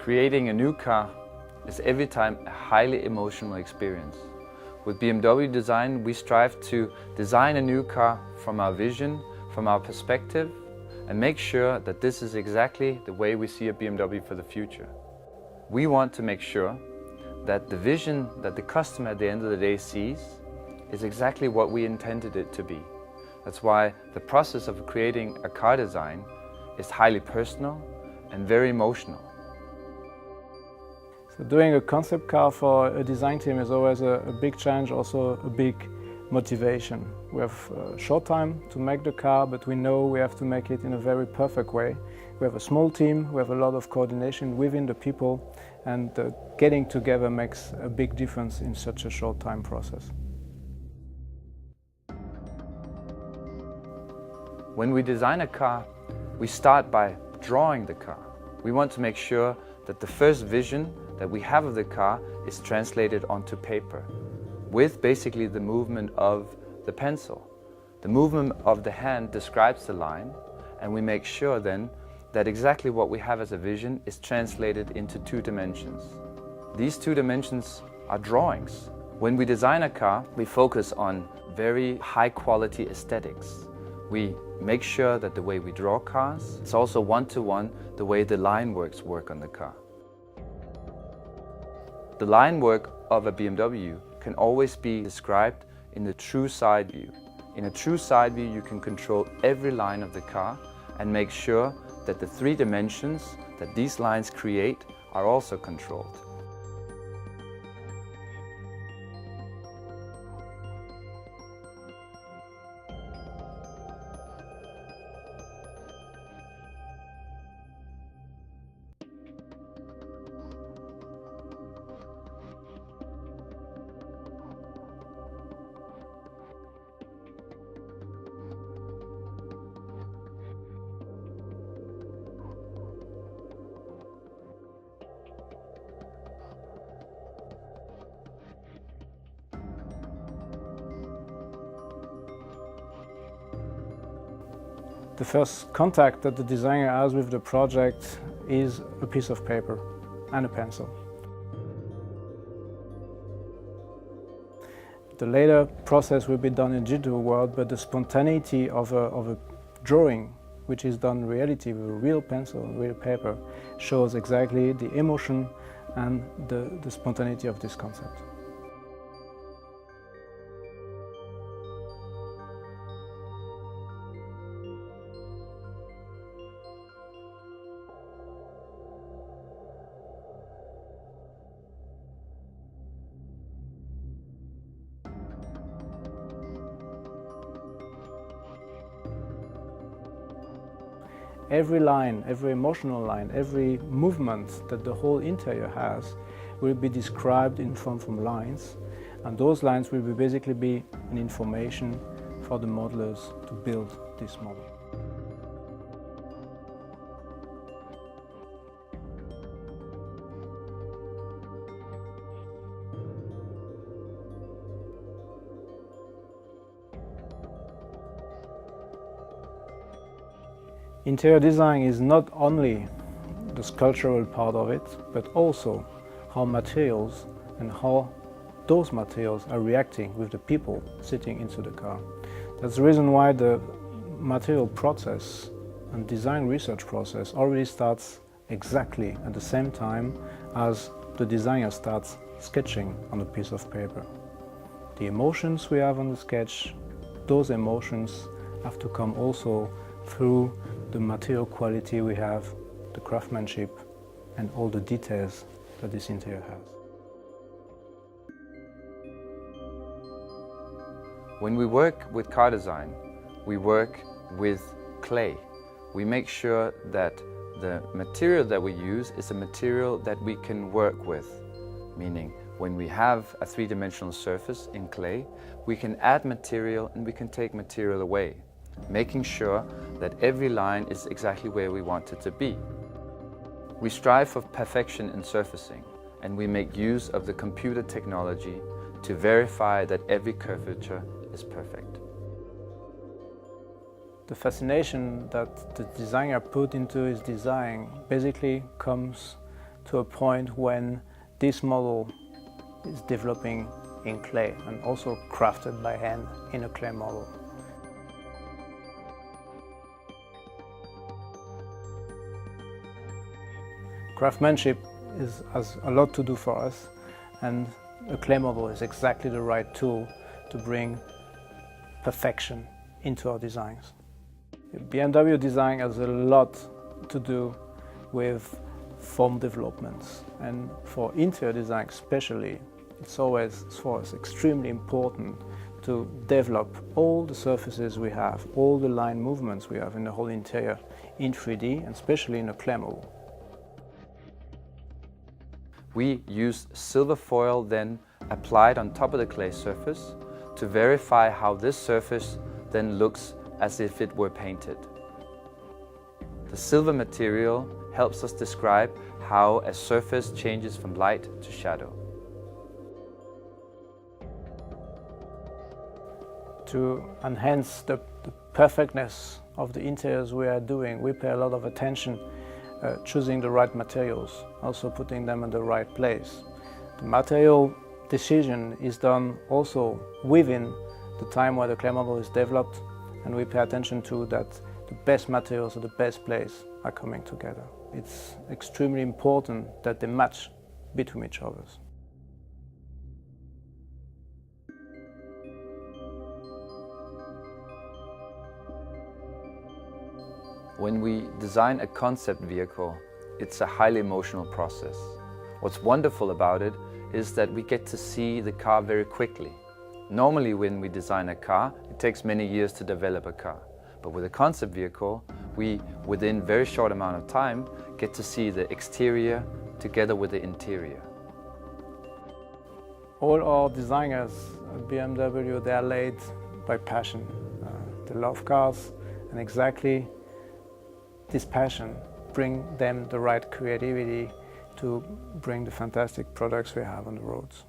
Creating a new car is every time a highly emotional experience. With BMW Design, we strive to design a new car from our vision, from our perspective, and make sure that this is exactly the way we see a BMW for the future. We want to make sure that the vision that the customer at the end of the day sees is exactly what we intended it to be. That's why the process of creating a car design is highly personal and very emotional. So doing a concept car for a design team is always a big challenge, also a big motivation. We have a short time to make the car, but we know we have to make it in a very perfect way. We have a small team, we have a lot of coordination within the people, and getting together makes a big difference in such a short time process. When we design a car, we start by drawing the car. We want to make sure that the first vision that we have of the car is translated onto paper, with basically the movement of the pencil. The movement of the hand describes the line, and we make sure then that exactly what we have as a vision is translated into 2 dimensions. These 2 dimensions are drawings. When we design a car, we focus on very high quality aesthetics. We make sure that the way we draw cars, it's also one-to-one the way the line works work on the car. The line work of a BMW can always be described in the true side view. In a true side view, you can control every line of the car and make sure that the 3 dimensions that these lines create are also controlled. The first contact that the designer has with the project is a piece of paper and a pencil. The later process will be done in digital world, but the spontaneity of a drawing, which is done in reality with a real pencil and real paper, shows exactly the emotion and the spontaneity of this concept. Every line, every emotional line, every movement that the whole interior has will be described in from lines, and those lines will basically be an information for the modelers to build this model. Interior design is not only the sculptural part of it, but also how materials and how those materials are reacting with the people sitting into the car. That's the reason why the material process and design research process already starts exactly at the same time as the designer starts sketching on a piece of paper. The emotions we have on the sketch, those emotions have to come also through the material quality we have, the craftsmanship, and all the details that this interior has. When we work with car design, we work with clay. We make sure that the material that we use is a material that we can work with, meaning when we have a 3-dimensional surface in clay, we can add material and we can take material away, making sure that every line is exactly where we want it to be. We strive for perfection in surfacing, and we make use of the computer technology to verify that every curvature is perfect. The fascination that the designer put into his design basically comes to a point when this model is developing in clay and also crafted by hand in a clay model. Craftsmanship has a lot to do for us, and a clay model is exactly the right tool to bring perfection into our designs. BMW design has a lot to do with form developments, and for interior design especially, it's always for us extremely important to develop all the surfaces we have, all the line movements we have in the whole interior in 3D, and especially in a clay model. We use silver foil then applied on top of the clay surface to verify how this surface then looks as if it were painted. The silver material helps us describe how a surface changes from light to shadow. To enhance the perfectness of the interiors we are doing, we pay a lot of attention choosing the right materials, also putting them in the right place. The material decision is done also within the time where the clay model is developed, and we pay attention to that the best materials or the best place are coming together. It's extremely important that they match between each other. When we design a concept vehicle, it's a highly emotional process. What's wonderful about it is that we get to see the car very quickly. Normally when we design a car, it takes many years to develop a car. But with a concept vehicle, we, within a very short amount of time, get to see the exterior together with the interior. All our designers at BMW, they are led by passion. They love cars, and exactly this passion brings them the right creativity to bring the fantastic products we have on the roads.